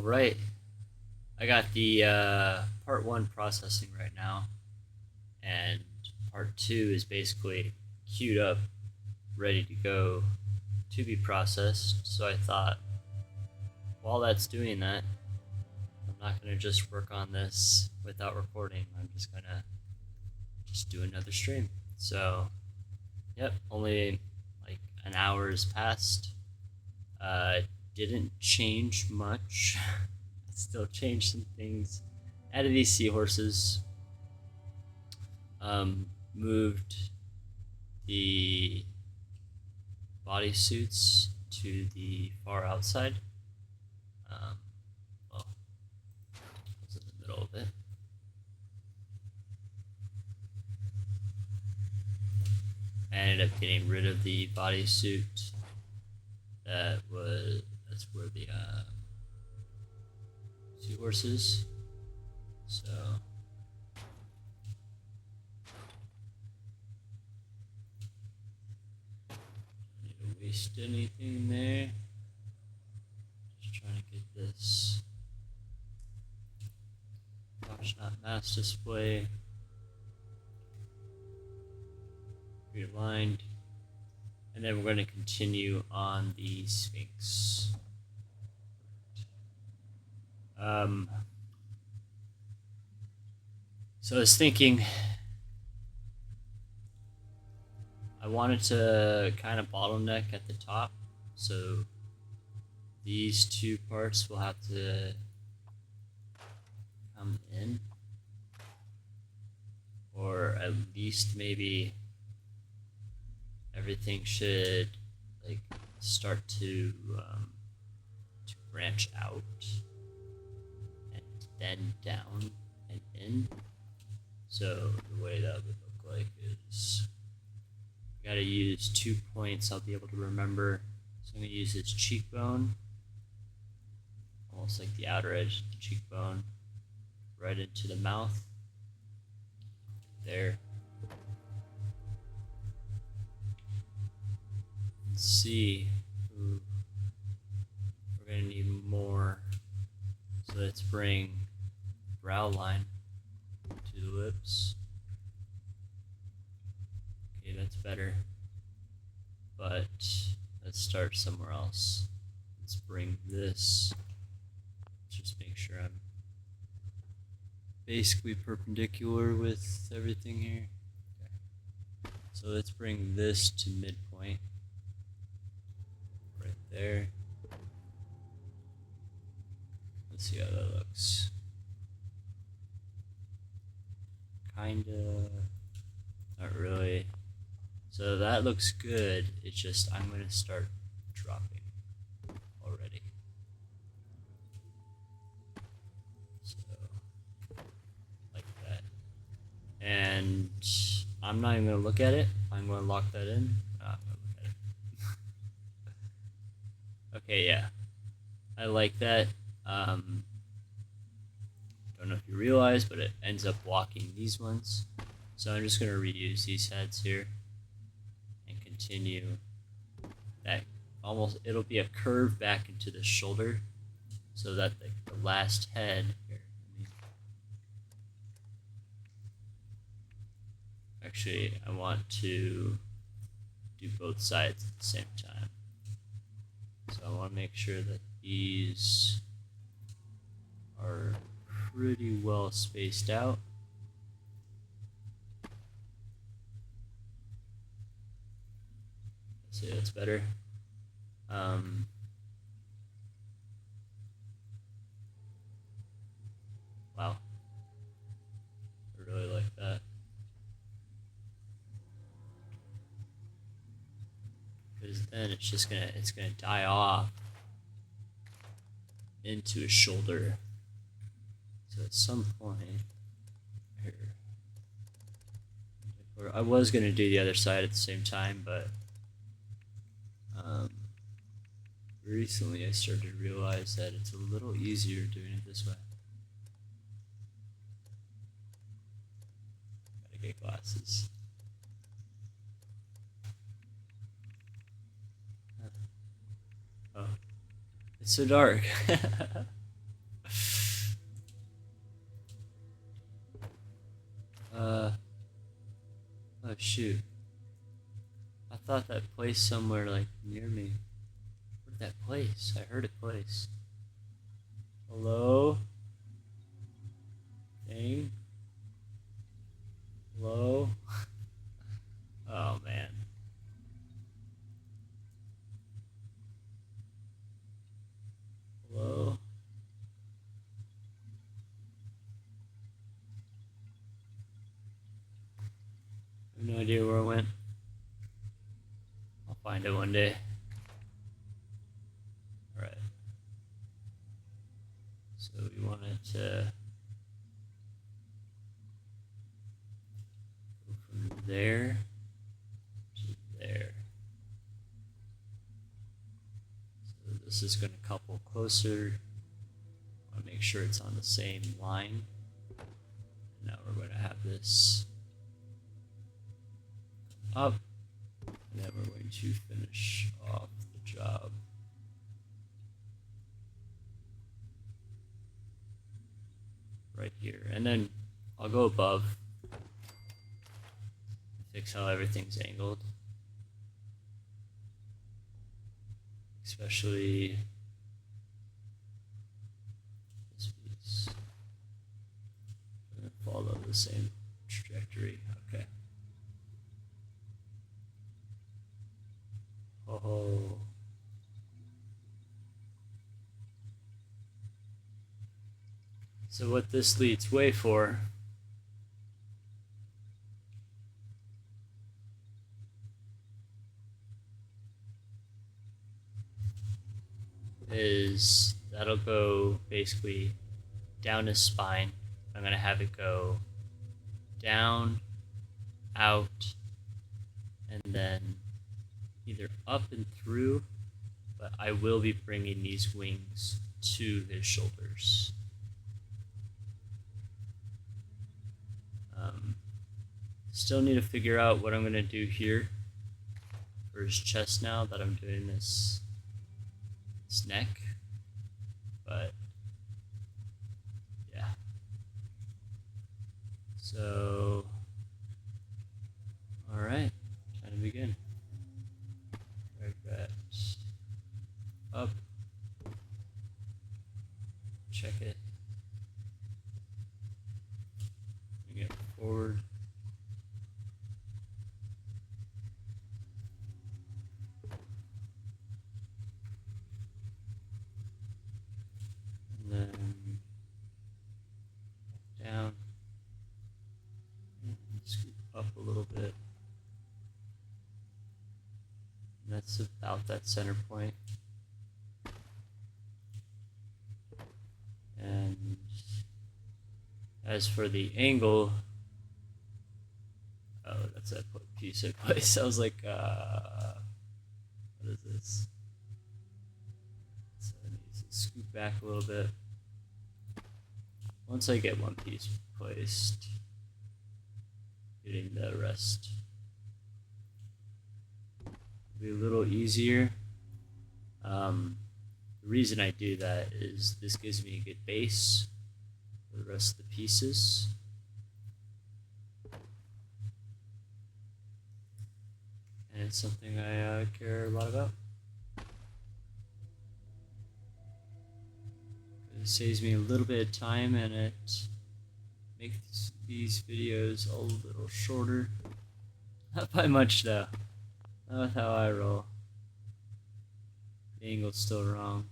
Alright, I got the part 1 processing right now, and part 2 is basically queued up, ready to go to be processed. So I thought, while that's doing that, I'm not going to just work on this without recording. I'm just going to do another stream. So, yep, only like an hour has passed. Didn't change much. Still changed some things. Added these seahorses. Moved the bodysuits to the far outside. Well, I was in the middle of it. I ended up getting rid of the bodysuit. That's where the seahorses. So don't need to waste anything there. Just trying to get this watch not mass display realigned, and then we're going to continue on the Sphinx. So I was thinking I wanted to kind of bottleneck at the top, so these two parts will have to come in, or at least maybe everything should like start to branch out and then down and in. So the way that would look like is I gotta use 2 points I'll be able to remember. So I'm gonna use this cheekbone, almost like the outer edge of the cheekbone, right into the mouth. There. Let's see. Ooh. We're gonna need more. So let's bring brow line to the lips. Okay, that's better. But let's start somewhere else. Let's bring this. Let's just make sure I'm basically perpendicular with everything here. Okay. So let's bring this to midpoint. Right there. Let's see how that looks. Kinda. Not really. So that looks good. It's just I'm gonna start dropping already. So like that. And I'm not even gonna look at it. I'm gonna lock that in. I'm gonna look at it. Okay, yeah. I like that. Don't know if you realize, but it ends up blocking these ones. So I'm just going to reuse these heads here and continue that. Almost, it'll be a curve back into the shoulder, so that the last head here. Actually, I want to do both sides at the same time. So I want to make sure that these are pretty well spaced out. Let's see, that's better. Wow, I really like that. Because then it's gonna die off into a shoulder. So at some point here, or I was gonna do the other side at the same time, but recently I started to realize that it's a little easier doing it this way. Gotta get glasses. Oh, it's so dark. Oh shoot. I thought that place somewhere like near me. Where'd that place? I heard it place. Hello? Thing? Hello? Oh man. Hello? I have no idea where it went. I'll find it one day. Alright. So we want it to go from there to there. So this is going to couple closer. I want to make sure it's on the same line. And now we're going to have this up, and then we're going to finish off the job. Right here, and then I'll go above, fix how everything's angled, especially this piece. I'm gonna follow the same trajectory. Okay. Oh. So what this leads way for is that'll go basically down his spine. I'm gonna have it go down, out, and then either up and through, but I will be bringing these wings to his shoulders. Still need to figure out what I'm going to do here for his chest now that I'm doing this neck, but yeah. So, alright, time to begin. Drag that up, check it, bring it forward. And then down, and scoop up a little bit. And that's about that center point. And as for the angle, oh, that's that piece in place. I was like, what is this? So I need to scoop back a little bit. Once I get one piece placed, getting the rest will be a little easier. The reason I do that is this gives me a good base for the rest of the pieces. And it's something I care a lot about. It saves me a little bit of time, and it makes these videos a little shorter. Not by much though. Not with how I roll. The angle's still wrong.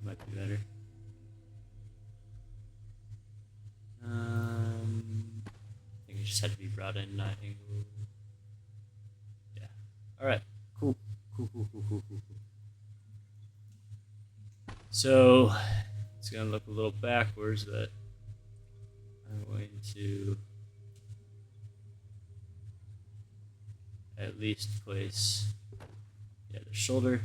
Might be better. I think it just had to be brought in, not angled. Yeah. Alright. Cool. Cool. So, it's going to look a little backwards, but I'm going to at least place the shoulder.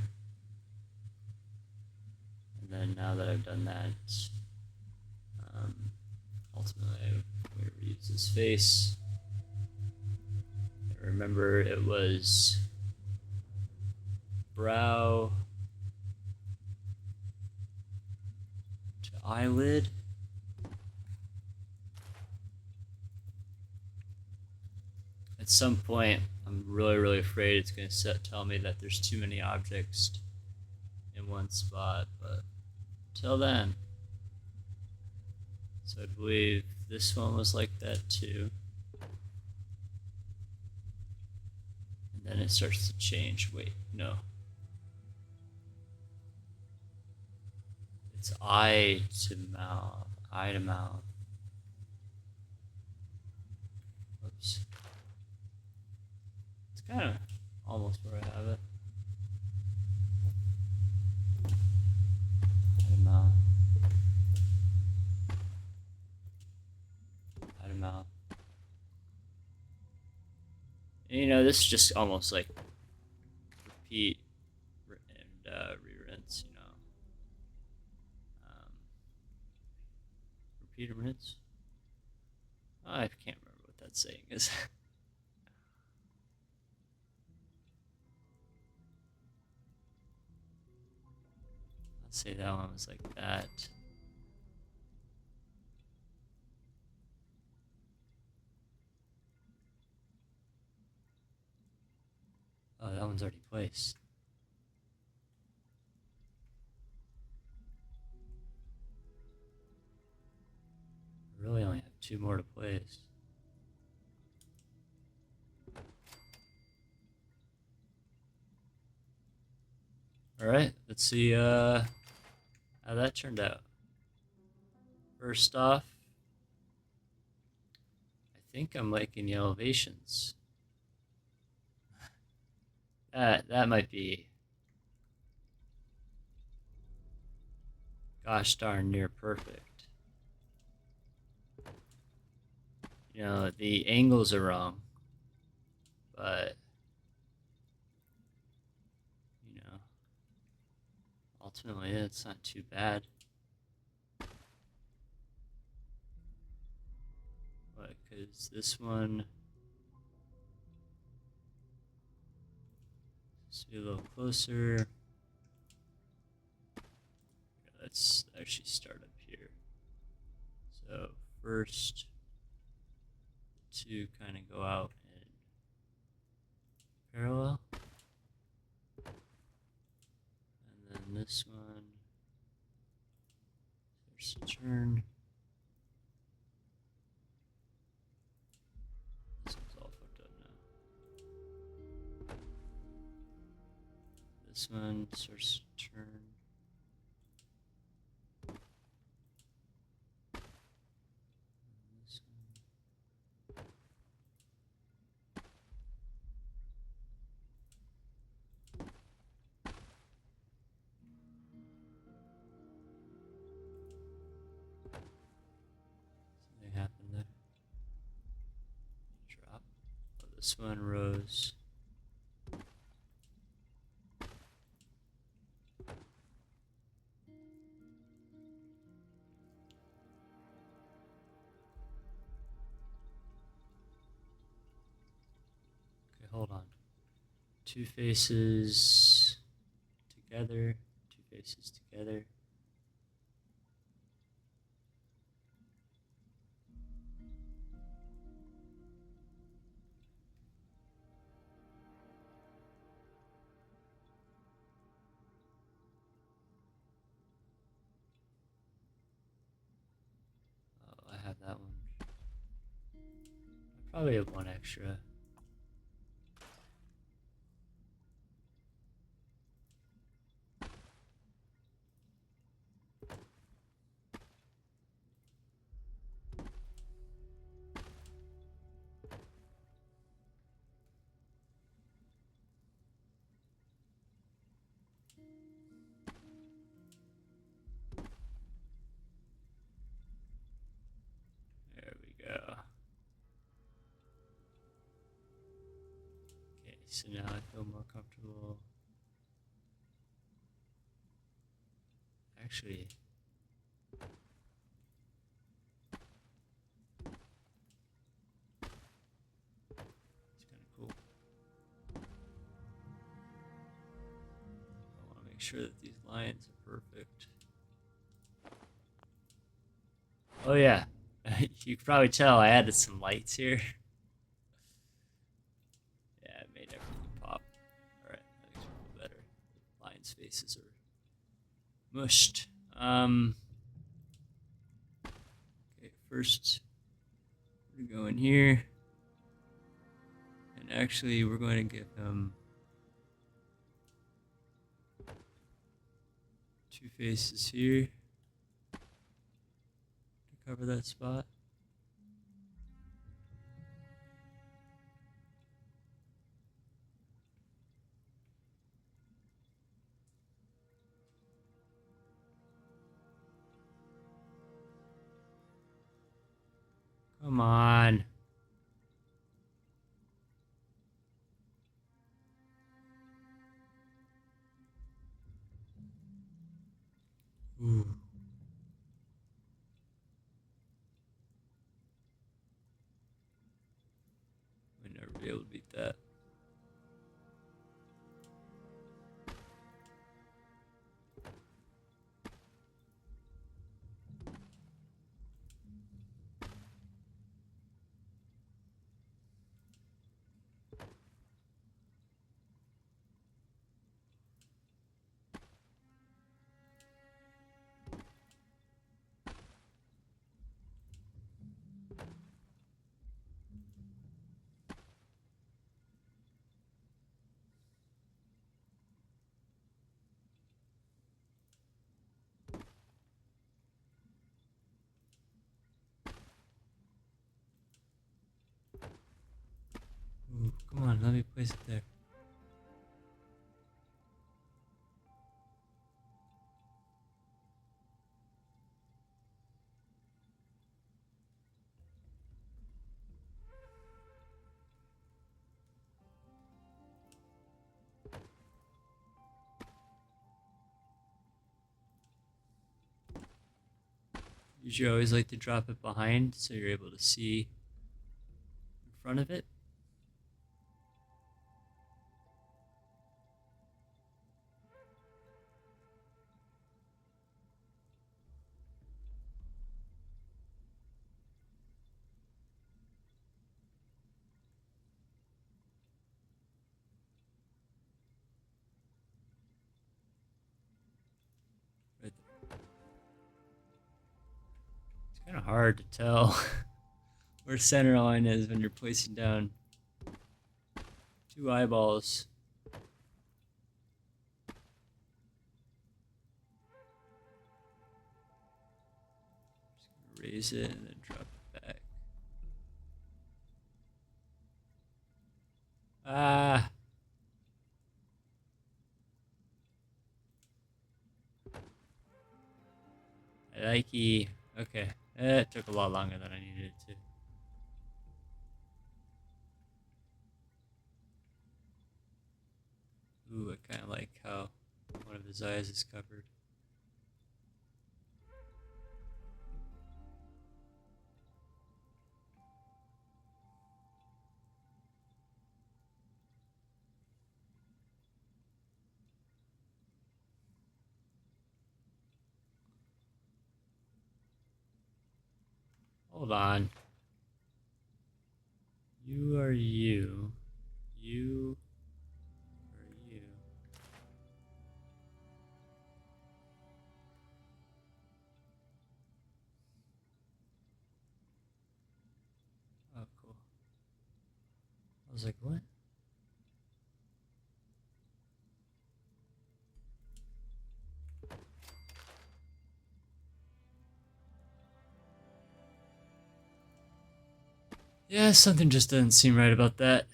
And then now that I've done that, ultimately I'm going to reuse his face. I remember it was brow, eyelid. At some point, I'm really afraid it's going to tell me that there's too many objects in one spot, but till then. So I believe this one was like that too. And then it starts to change. Wait, no. It's eye to mouth. Eye to mouth. Oops. It's kind of almost where I have it. Eye to mouth. Eye to mouth. And, you know, this is just almost like repeat and re-rinse, you know. Repeat and rinse? Oh, I can't remember what that saying is. Let's say that one was like that. Oh, that one's already placed. I really only have 2 more to place. Alright, let's see how that turned out. First off, I think I'm liking the elevations. That might be gosh darn near perfect. You know, the angles are wrong, but you know, ultimately it's not too bad. But because this one, let's be a little closer. Let's actually start up here. So first, 2 kind of go out in parallel, and then this one starts to turn. This one's all fucked up now. This one starts to turn. This one. Something happened there. Drop. Oh, this one rose. Okay, hold on. 2 faces together. 2 faces together. Oh, I have that one. I probably have 1 extra. There we go. Okay, so now I feel more comfortable. Actually, it's kind of cool. I want to make sure that these lines are perfect. Oh yeah, you can probably tell I added some lights here. Yeah, it made everything pop. Alright, that looks a little better. Lion's faces are mushed. Okay, first we're gonna go in here. And actually we're going to give him two faces here to cover that spot. Come on. Ooh. Might never be able to beat that. Ooh, come on, let me place it there. Usually I always like to drop it behind so you're able to see in front of it. Right there. It's kind of hard to tell where center line is when you're placing down two eyeballs. Just gonna raise it and then drop it back. Ah. I like he. Okay. It took a lot longer than I needed it to. Ooh, I kind of like how one of his eyes is covered. Hold on. You are you. You are you. Oh, cool. I was like, what? Yeah, something just doesn't seem right about that.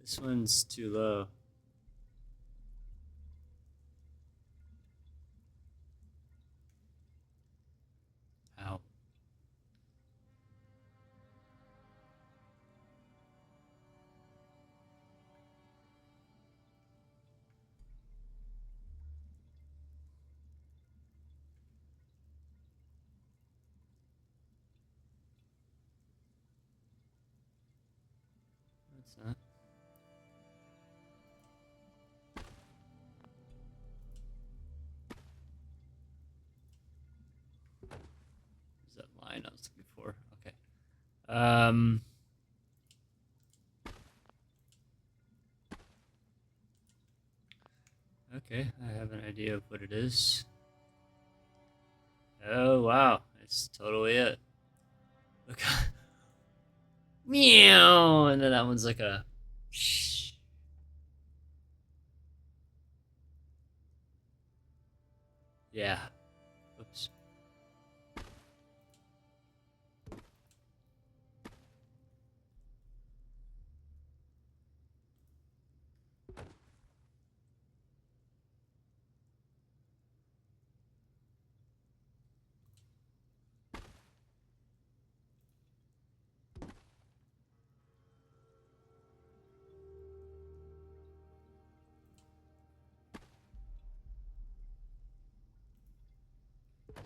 This one's too low. Ow. That's not. line I was looking for. Okay. Um. Okay, I have an idea of what it is. Oh wow, it's totally it. Look. Meow, and then that one's like a. Yeah. Oops.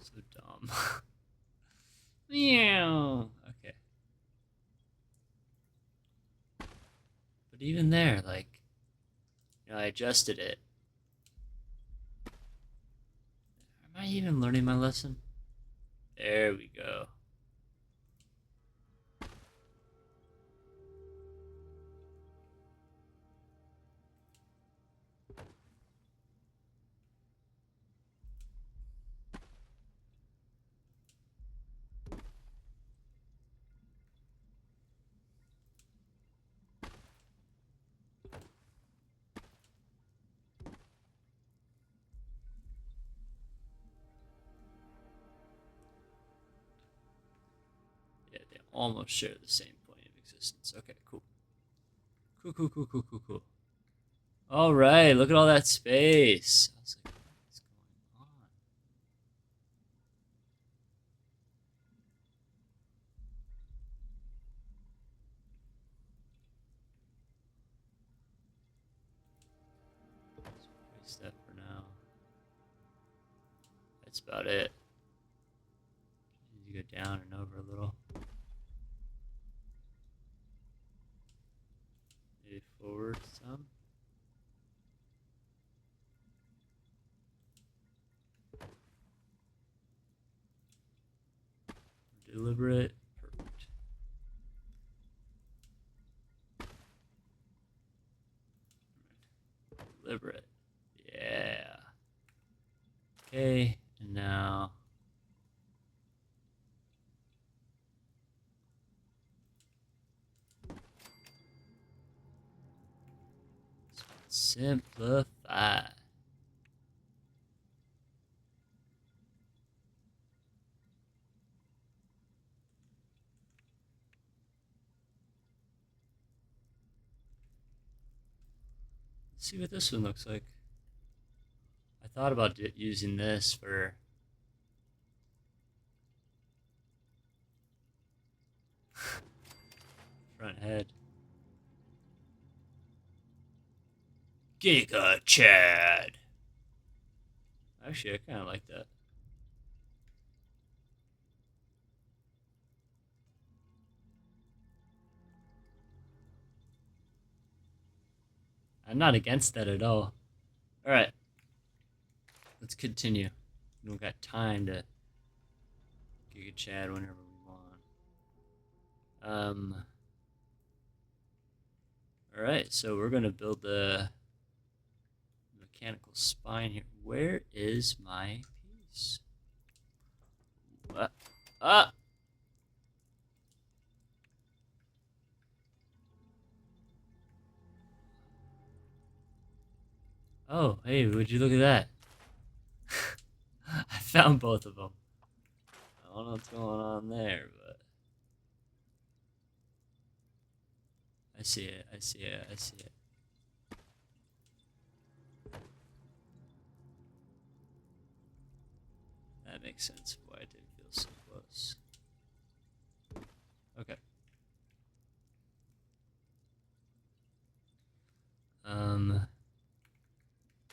So dumb. Meow. Okay. But even there, like, I adjusted it. Am I even learning my lesson? There we go. Yeah, they almost share the same point of existence. Okay, cool. Cool. All right, look at all that space. I was like, what's going on? Let's erase that for now. That's about it. You go down and over a little. Maybe forward some. Deliberate. Perfect. Deliberate. Yeah. Okay, and now simplify. Let's see what this one looks like. I thought about using this for front head. Giga Chad. Actually, I kind of like that. I'm not against that at all. All right, let's continue. We don't got time to Giga Chad whenever we want. All right, so we're gonna build the mechanical spine here. Where is my piece? Ah! Oh, hey, would you look at that? I found both of them. I don't know what's going on there, but I see it. I see it. I see it. That makes sense why it did feel so close. Okay.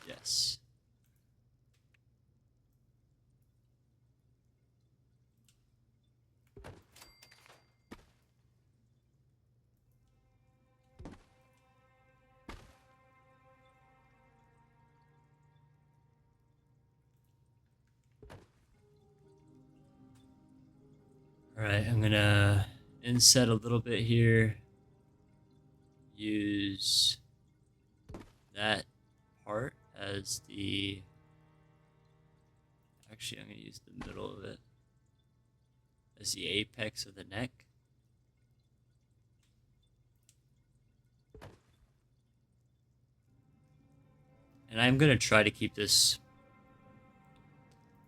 Yes. Alright, I'm gonna inset a little bit here. Use that part as the... Actually, I'm gonna use the middle of it as the apex of the neck. And I'm gonna try to keep this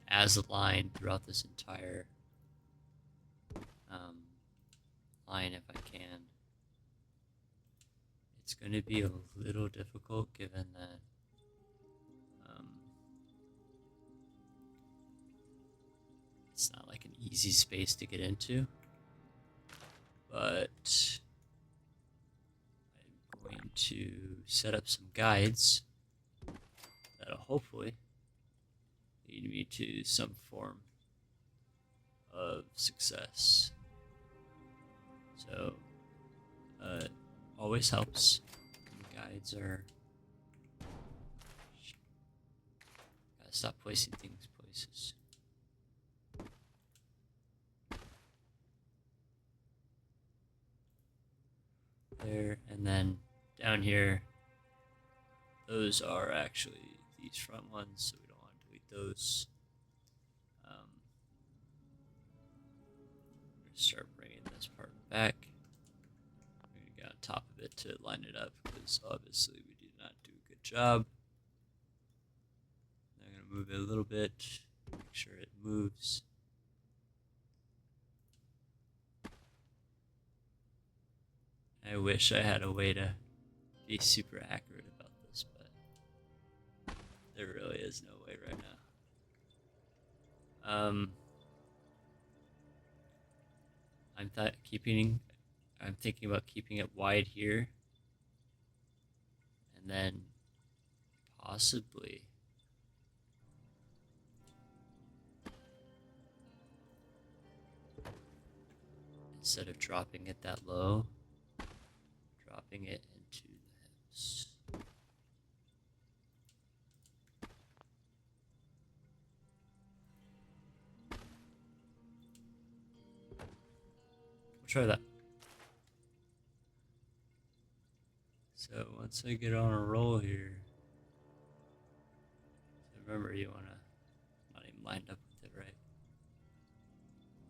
as a line throughout this entire line if I can. It's going to be a little difficult given that it's not like an easy space to get into, but I'm going to set up some guides that'll hopefully lead me to some form of success. So, always helps. Guides are... Gotta stop placing things places. There, and then down here, those are actually these front ones, so we don't want to delete those. Start bringing this part back. We're going to get on top of it to line it up because obviously we did not do a good job. I'm going to move it a little bit, make sure it moves. I wish I had a way to be super accurate about this, but there really is no way right now. I'm thinking about keeping it wide here, and then possibly instead of dropping it that low, dropping it into the hips. We'll try that. So once I get on a roll here, so remember you want to not even lined up with it,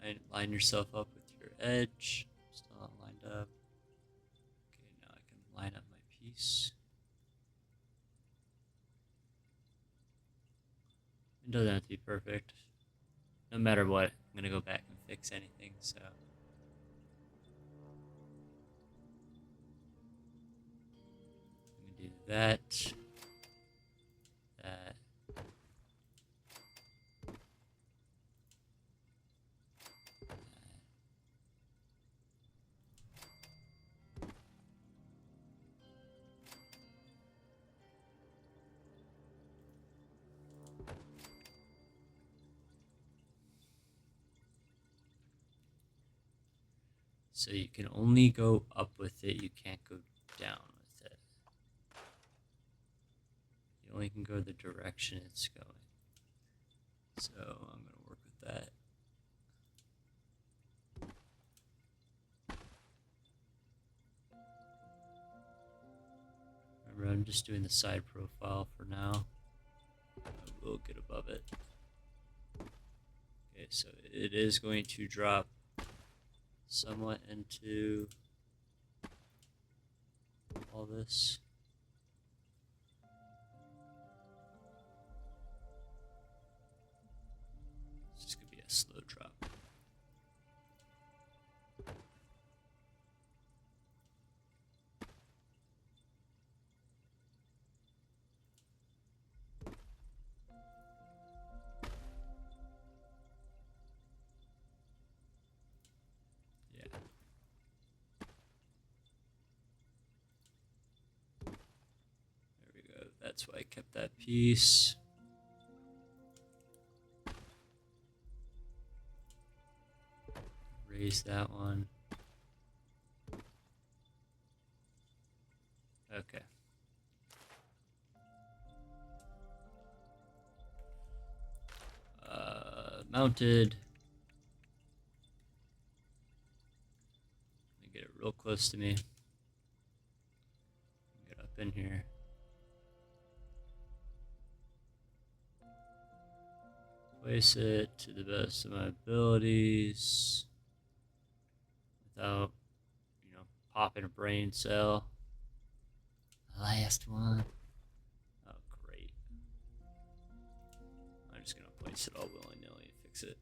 right? Line yourself up with your edge, still not lined up. Okay, now I can line up my piece. It doesn't have to be perfect. No matter what, I'm going to go back and fix anything, so... I'm going to do that. That. So you can only go up with it, you can't go down with it. You only can go the direction it's going. So I'm going to work with that. Remember, I'm just doing the side profile for now. I will get above it. Okay, so it is going to drop somewhat into all this. It's just going to be a slow drop. That's why I kept that piece. Raise that one. Okay. Mounted. close to me. Get up in here. Place it to the best of my abilities without, popping a brain cell. Last one. Oh, great. I'm just gonna place it all willy-nilly and fix it.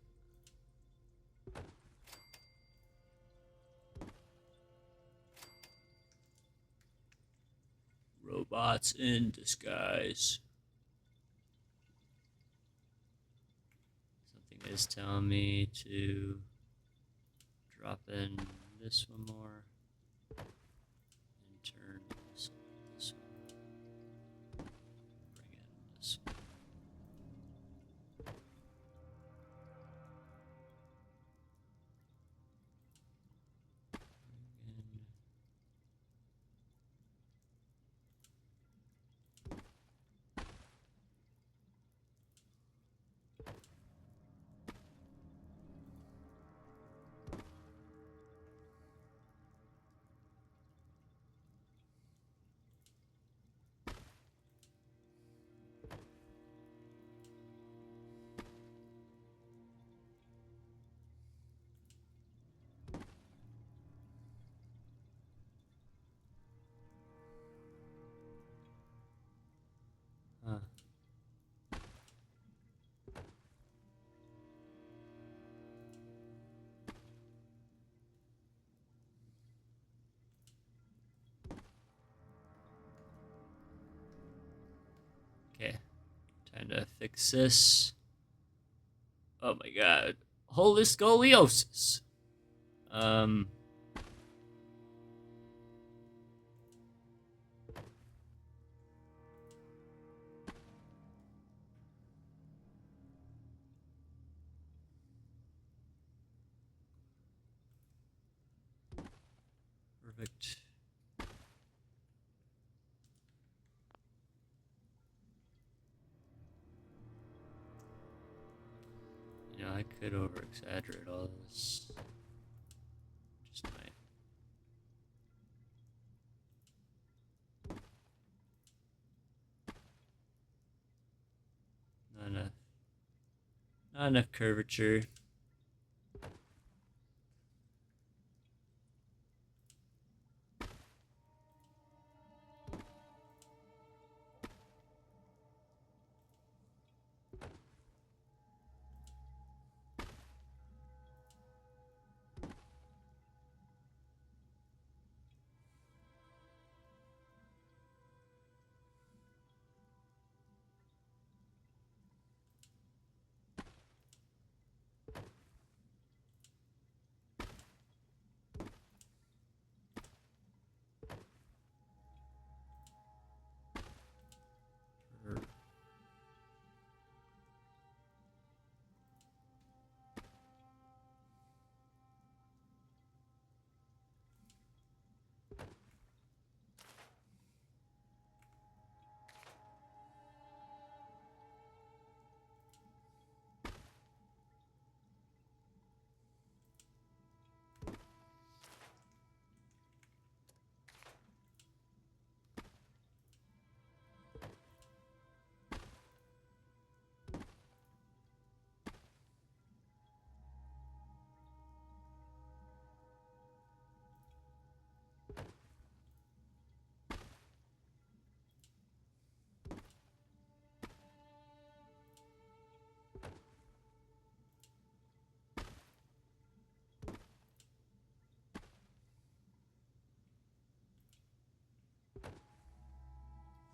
Robots in disguise. Something is telling me to drop in this one more and turn this one. Bring in this one. Huh. Okay, time to fix this. Oh my god. Holy scoliosis. Perfect. I could over-exaggerate all this. Just might. Not enough curvature.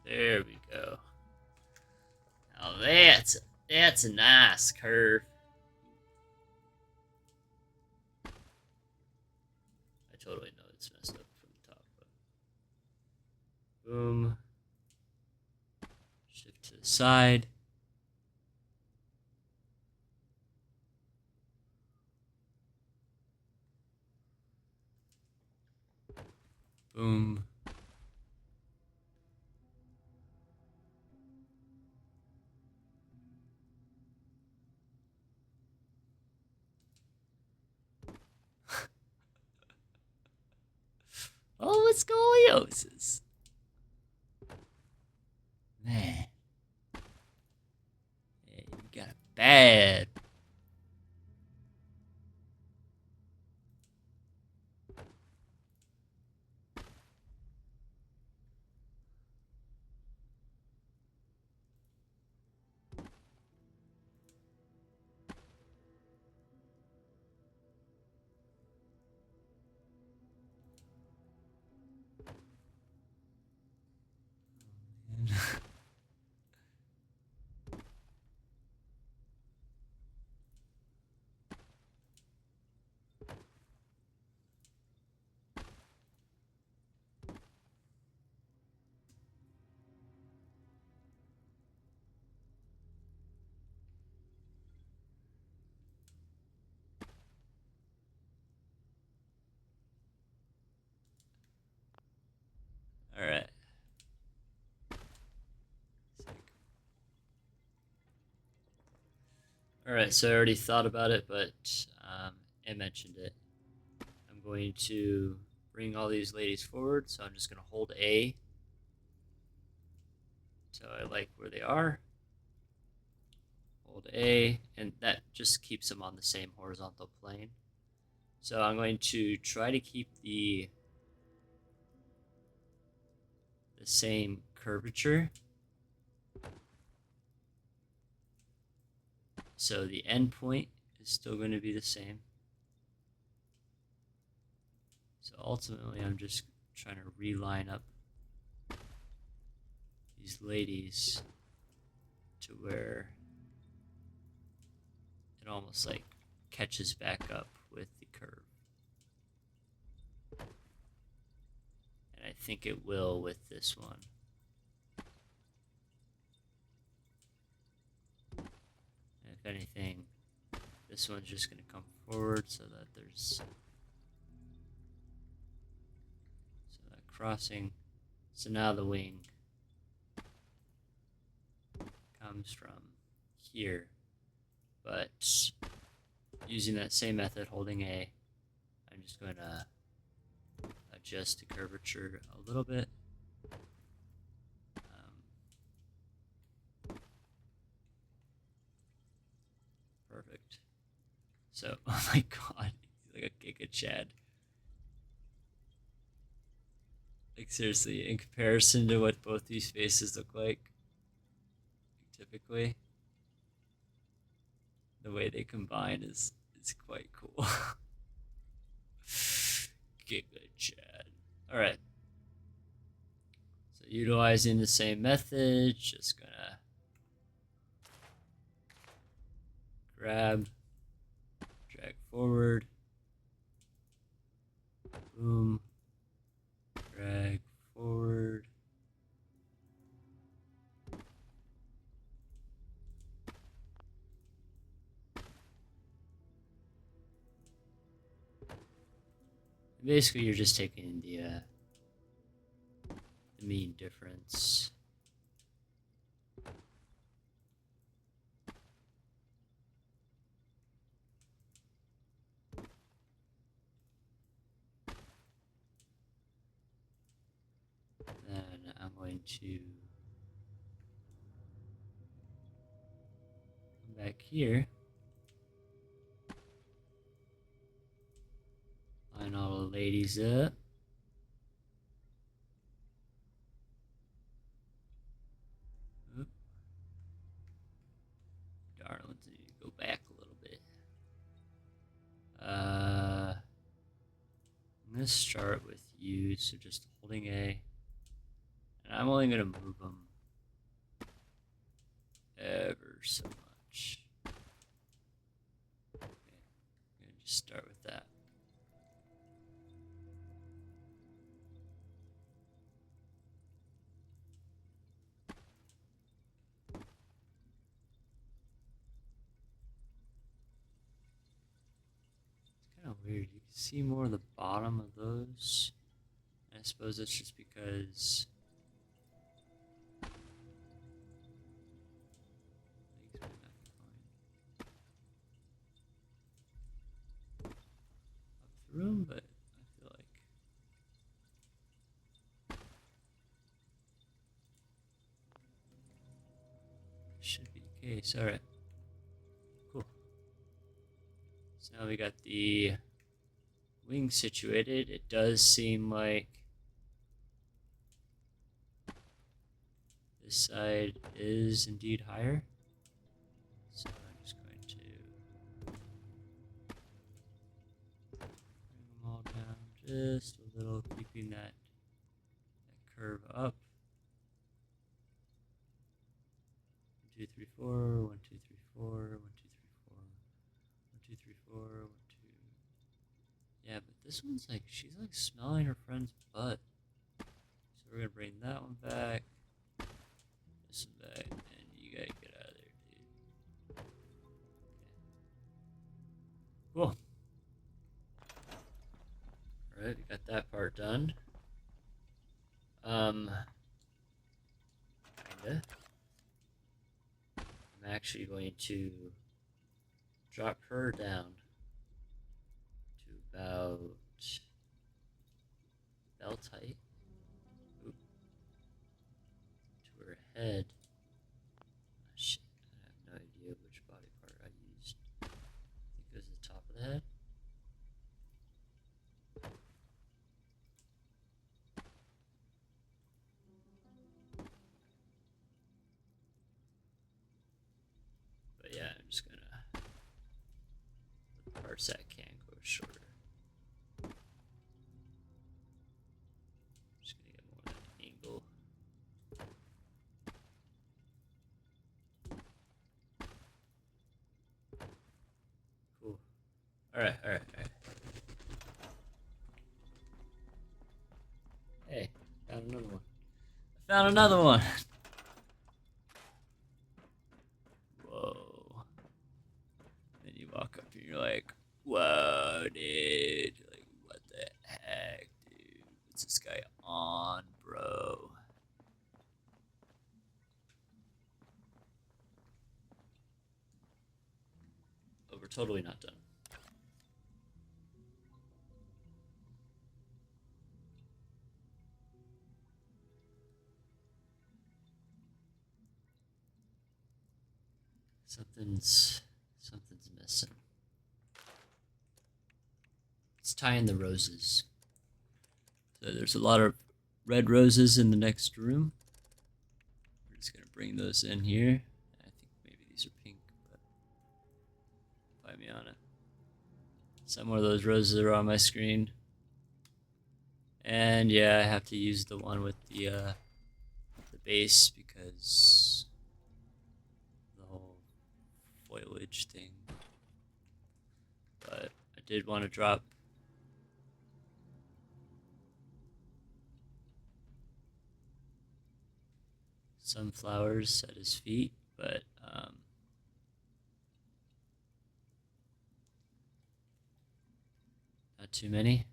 There we go. Now that's a nice curve. I totally know it's messed up from the top, but boom. Shift to the side. Boom. scoliosis. Man. Yeah, you got it bad. Alright. Alright, so I already thought about it, but I mentioned it. I'm going to bring all these ladies forward, so I'm just going to hold A so I like where they are. Hold A, and that just keeps them on the same horizontal plane. So I'm going to try to keep the same curvature. So the end point is still going to be the same. So ultimately I'm just trying to reline up these ladies to where it almost like catches back up with the curve. And I think it will with this one. And if anything, this one's just going to come forward so that there's that crossing. So now the wing comes from here, but using that same method, holding A, I'm just going to adjust the curvature a little bit. Perfect. So, oh my god, he's like a Giga Chad. Like seriously, in comparison to what both these faces look like, typically, the way they combine is quite cool. Giga Chad. Alright. So utilizing the same method, just gonna grab, drag forward, boom, drag forward. Basically, you're just taking the mean difference. Then I'm going to come back here, line all the ladies up. Oop. Darlings, I need to go back a little bit. I'm gonna start with you, so just holding A, and I'm only gonna move them ever so much. Okay, I'm gonna just start with that. It's kind of weird. You can see more of the bottom of those. I suppose that's just because through them, but I feel like case. Alright. Cool. So now we got the wing situated. It does seem like this side is indeed higher. So I'm just going to bring them all down just a little, keeping that curve up. 1, 2, 3, 4, 1, 2, 3, 4, 1, 2, 3, 4, 1, 2, 3, 4, 1, 2. Yeah, but this one's like, she's like smelling her friend's butt. So we're gonna bring that one back, this one back, and you gotta get out of there, dude. Okay. Cool. Alright, we got that part done. Kinda. I'm actually going to drop her down to about belt height. Oop. To her head. Oh, shit, I have no idea which body part I used. I think it was the top of the head. But yeah, I'm just gonna put the parts that can go shorter. Just gonna get more of that angle. Cool. Alright. Hey, found another one. I found another one! Whoa. Then you walk up and you're like, whoa, dude. You're like, what the heck, dude? What's this guy on, bro? But we're totally not done. Something's missing. Let's tie in the roses. So there's a lot of red roses in the next room. We're just gonna bring those in here. I think maybe these are pink, but find me on it. Some of those roses are on my screen. And yeah, I have to use the one with the base because the whole foliage thing. But I did want to drop some flowers at his feet, but not too many,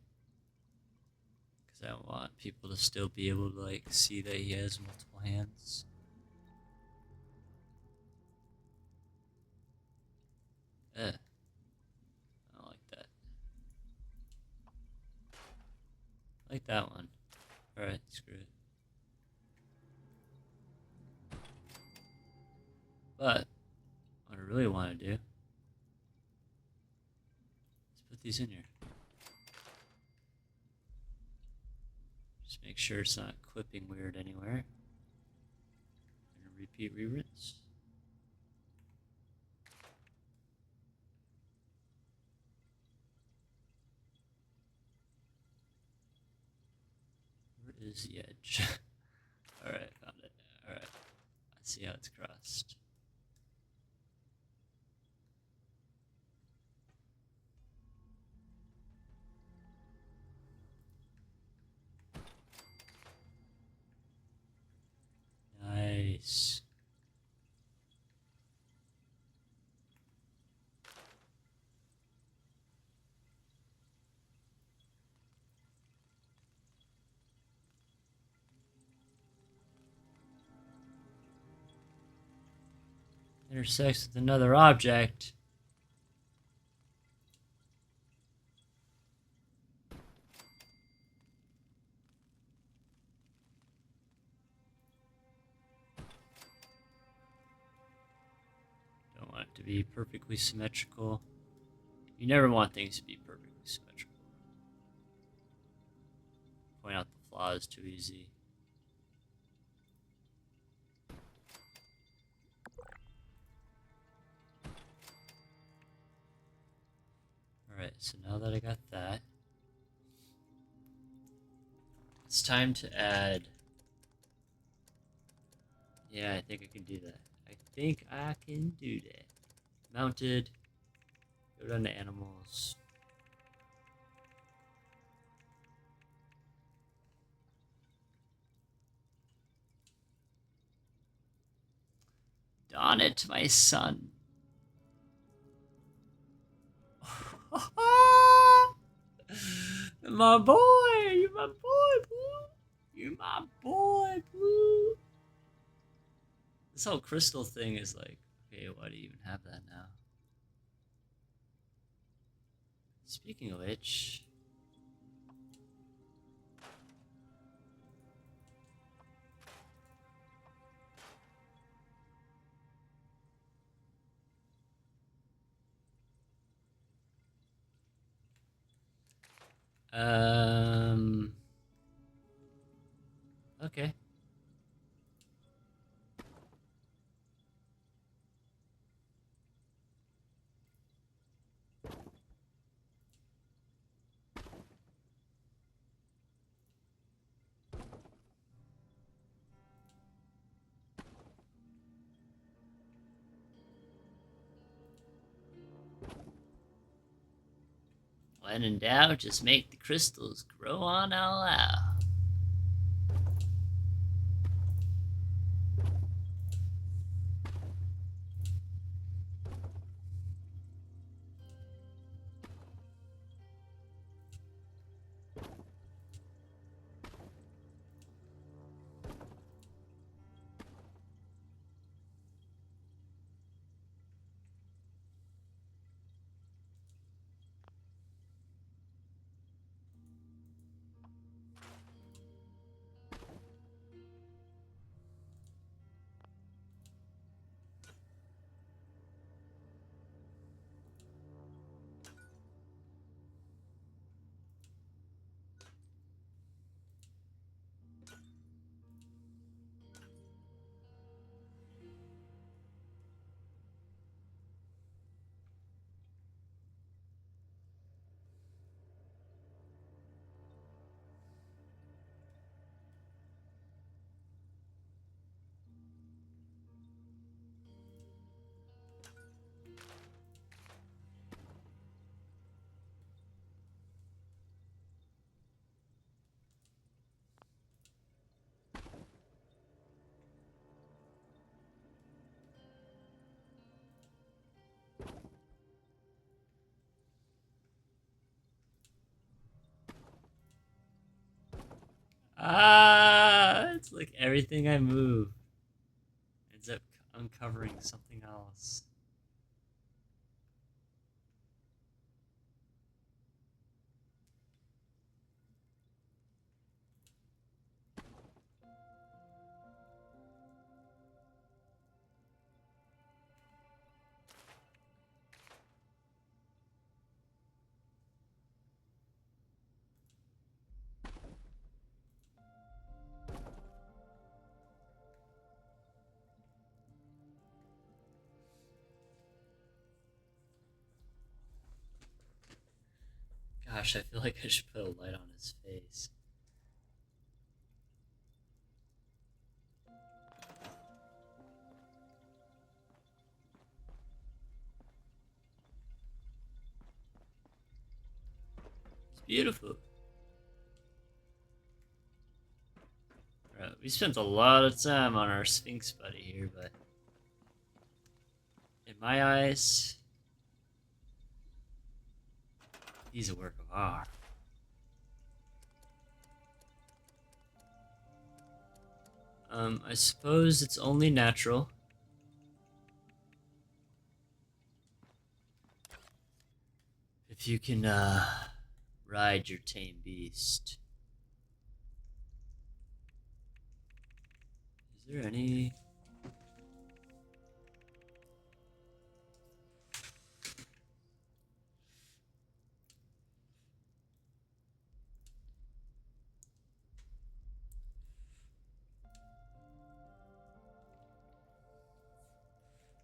because I want people to still be able to like see that he has multiple hands. I don't like that. I like that one. Alright, screw it. But what I really want to do is put these in here. Just make sure it's not clipping weird anywhere. And repeat, re-rinse. Where is the edge? Alright, found it. Alright. I see how it's crossed. Nice. Intersects with another object. to be perfectly symmetrical. You never want things to be perfectly symmetrical. Point out the flaws too easy. Alright, so now that I got that, it's time to add... Yeah, I think I can do that. I think I can do that. Mounted. Go down to animals. Don it, my son. My boy! You're my boy, Blue! You're my boy, Blue! This whole crystal thing is like, okay, why do you even have that now? Speaking of which... Okay. When in doubt, just make the crystals grow on out. It's like everything I move ends up uncovering something else. Gosh, I feel like I should put a light on his face. It's beautiful. Right, we spent a lot of time on our Sphinx buddy here, but in my eyes, he's a work of art. I suppose it's only natural. If you can, ride your tame beast. Is there any...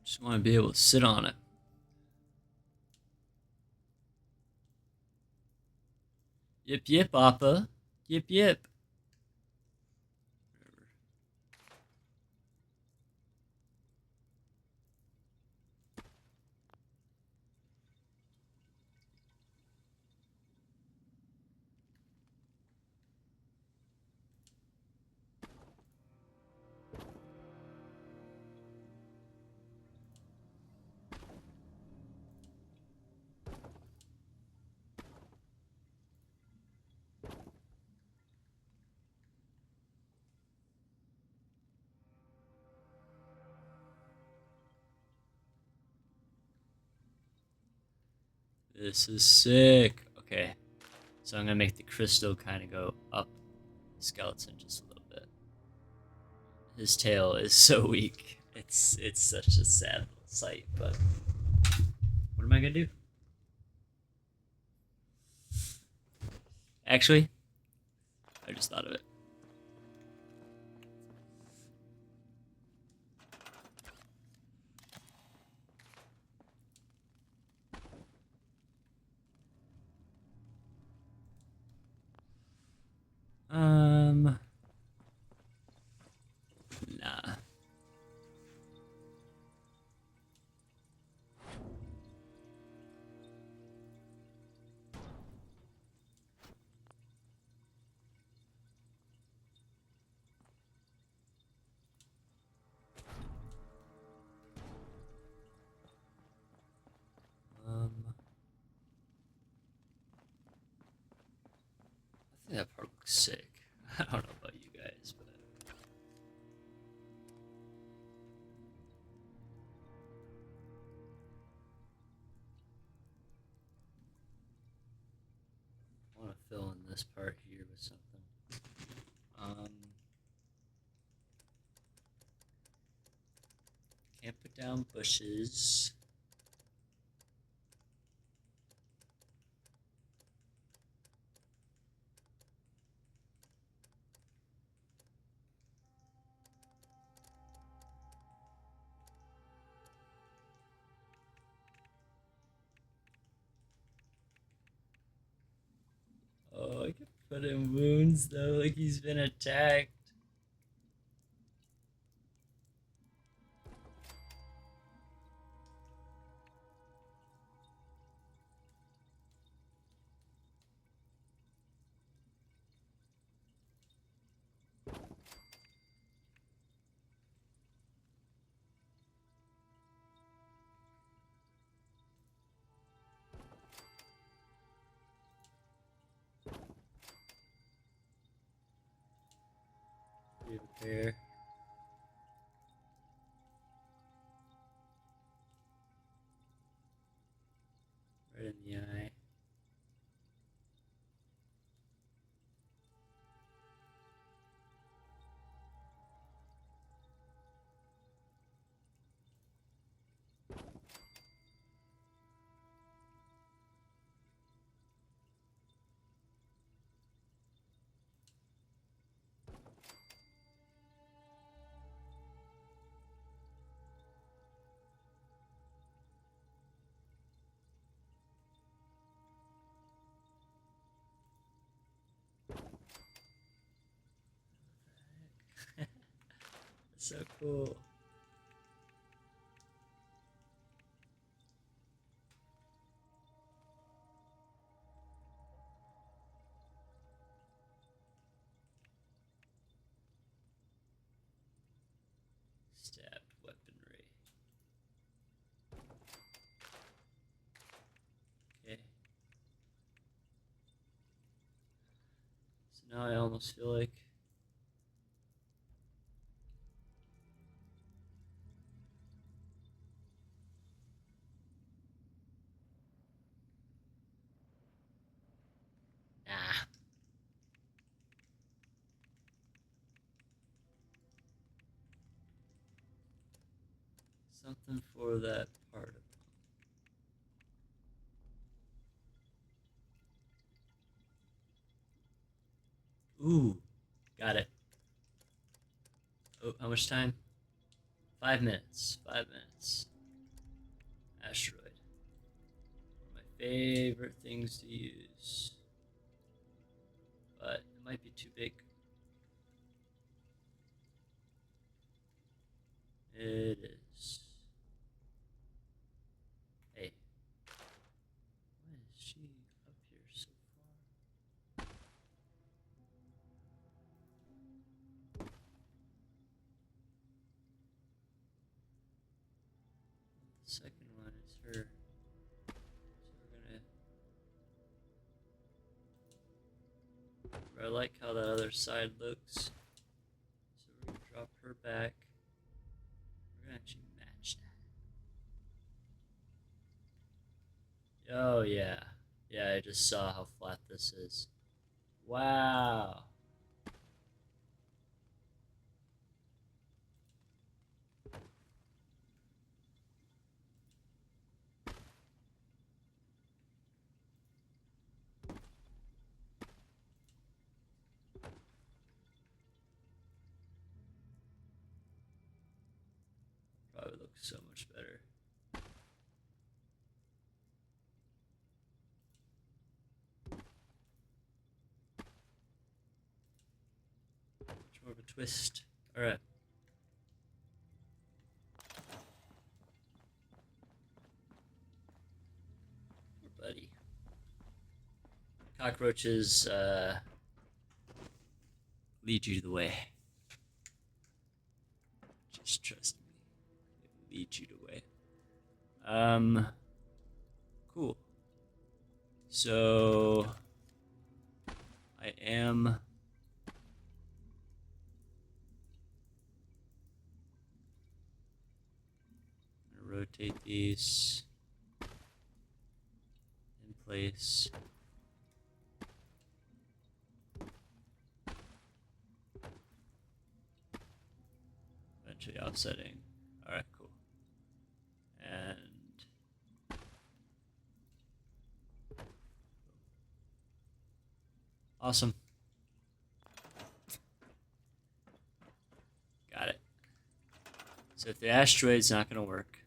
Just want to be able to sit on it. Yip yip, Appa. Yip yip. This is sick. Okay, so I'm gonna make the crystal kind of go up the skeleton just a little bit. His tail is so weak. It's such a sad sight, but what am I gonna do? Actually, I just thought of it. Nah. I think that part looks sick. I don't know about you guys, but I want to fill in this part here with something. Can't put down bushes. Oh, I can put in wounds though, like he's been attacked. Repair. Right in the eye. So cool. Stabbed weaponry. Okay. So now I almost feel like ah. Something for that part of it. Ooh, got it. Oh, how much time? 5 minutes. 5 minutes. asteroid. One of my favorite things to use. But it might be too big. It is. Hey. Why is she up here so far? The second one is her. So we're gonna. I like how that other side looks. So we're gonna drop her back. We're gonna actually match that. Oh yeah. Yeah, I just saw how flat this is. Wow. Probably looks so much better. Much more of a twist. Alright. Poor buddy. Cockroaches lead you the way. Just trust me. It will lead you the way. Cool. So I am gonna rotate these in place. Eventually offsetting. Alright, cool. And awesome. Got it. So if the asteroid's not gonna work,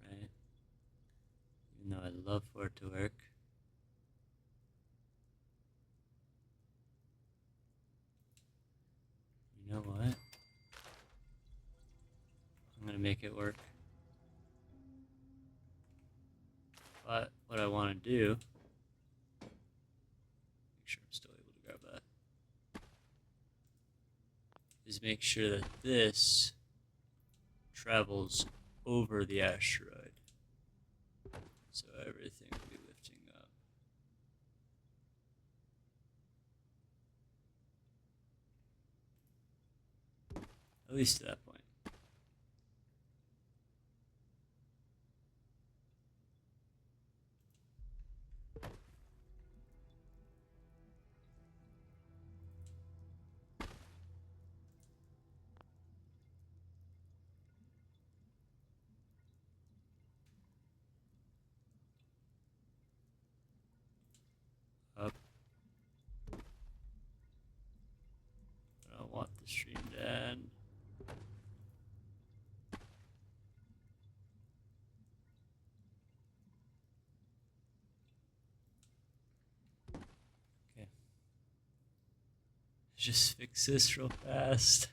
right? Even though I'd love for it to work. You know what? I'm gonna make it work. But what I want to do, make sure I'm still able to grab that, is make sure that this travels over the asteroid. So everything will be lifting up. At least to that point. Up. I don't want the stream to end. Okay. Just fix this real fast.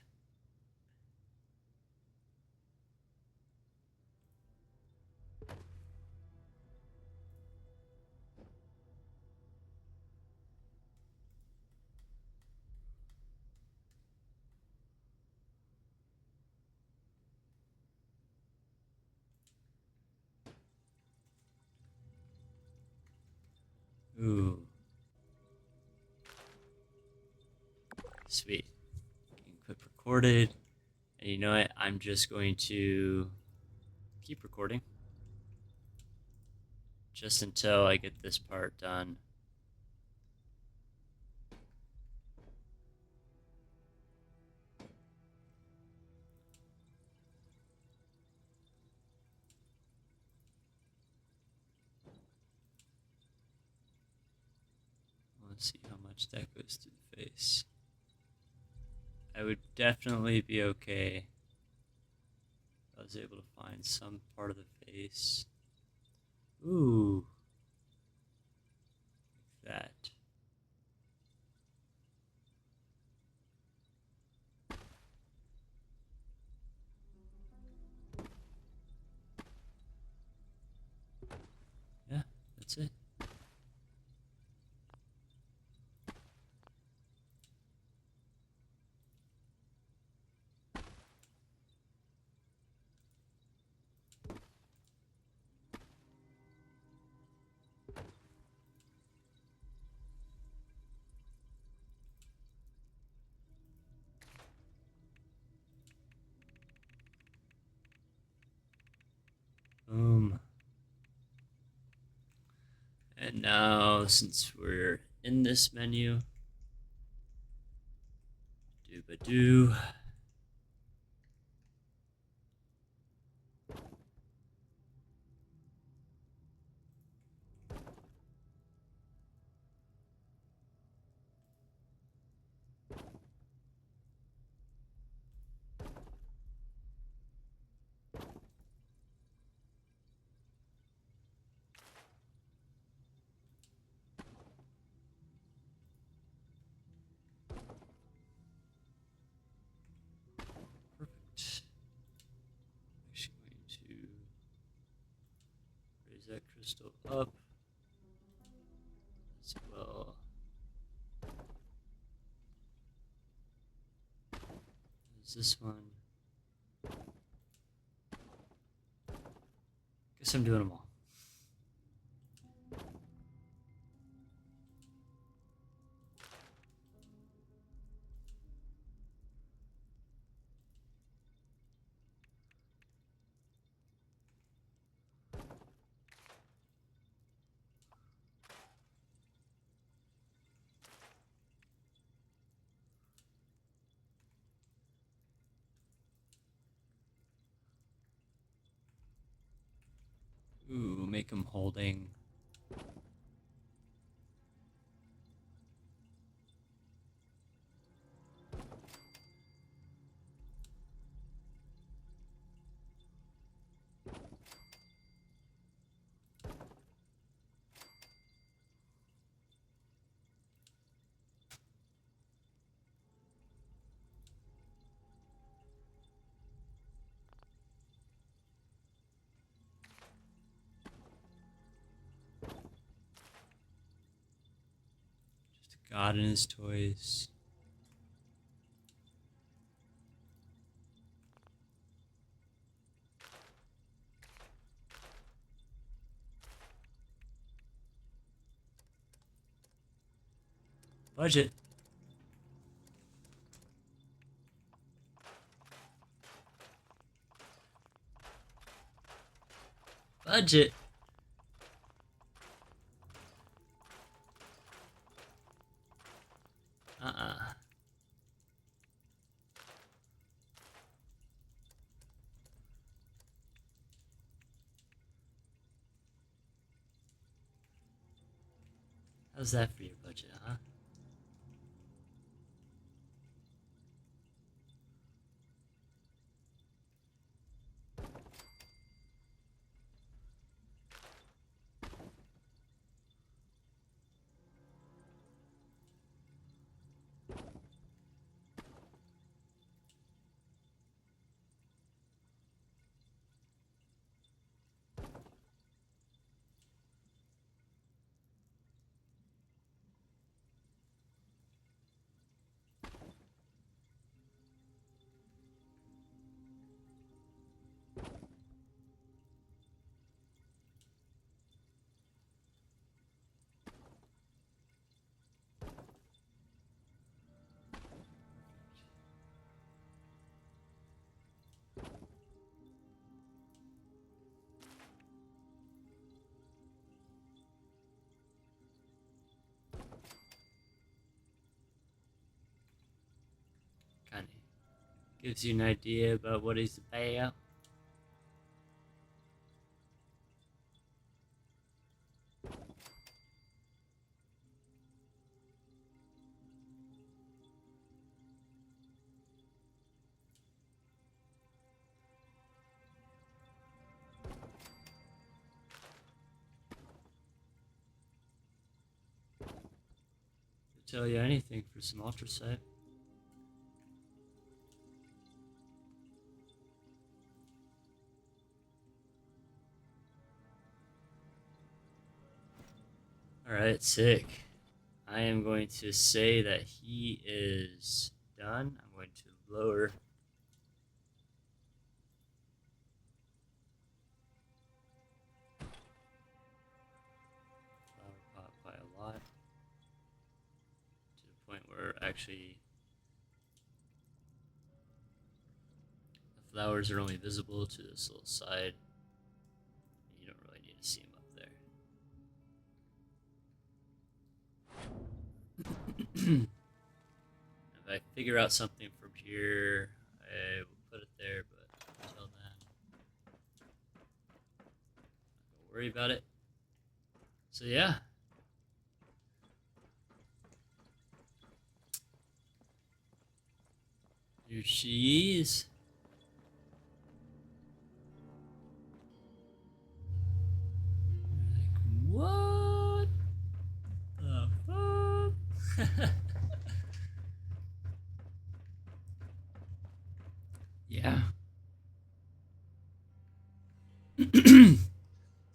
Ooh. Sweet. Getting clip recorded. And you know what? I'm just going to keep recording. Just until I get this part done. Let's see how much that goes to the face. I would definitely be okay if I was able to find some part of the face. Ooh, like that. Yeah, that's it. Boom. And now, since we're in this menu, doo-ba-doo. Perfect. Actually going to raise that crystal up as well as this one. Guess I'm doing them all. Ooh, make them holding. Just a god and his toys. Budget. Budget. Uh-uh. How's that for your budget, huh? Kind of gives you an idea about what he's about. tell you anything for some ultrasight. Alright, sick. I am going to say that he is done. I'm going to lower flower pot by a lot to the point where actually the flowers are only visible to this little side. You don't really need to see them up there. If I figure out something from here, I will put it there, but until then, don't worry about it. So yeah. Here she is. Like, what the fuck? Yeah.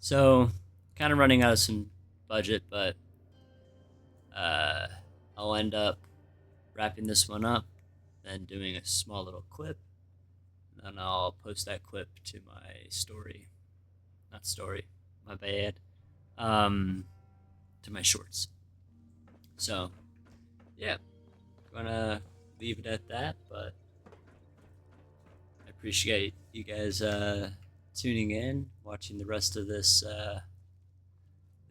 So, kind of running out of some budget, but I'll end up wrapping this one up, then doing a small little clip, and then I'll post that clip to my story. Not story, my bad. To my shorts. So, yeah, gonna leave it at that, but I appreciate you guys tuning in, watching the rest of this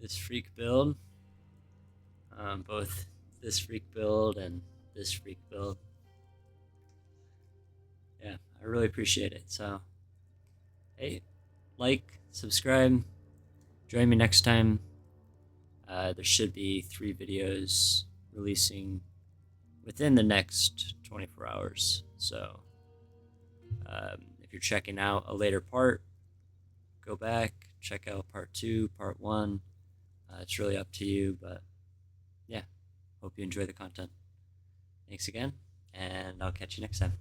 this freak build, both this freak build and this freak build. Yeah, I really appreciate it. So, hey, like, subscribe, join me next time. There should be 3 videos releasing within the next 24 hours. So, if you're checking out a later part, go back, check out part 2, part 1. It's really up to you, but yeah, hope you enjoy the content. Thanks again, and I'll catch you next time.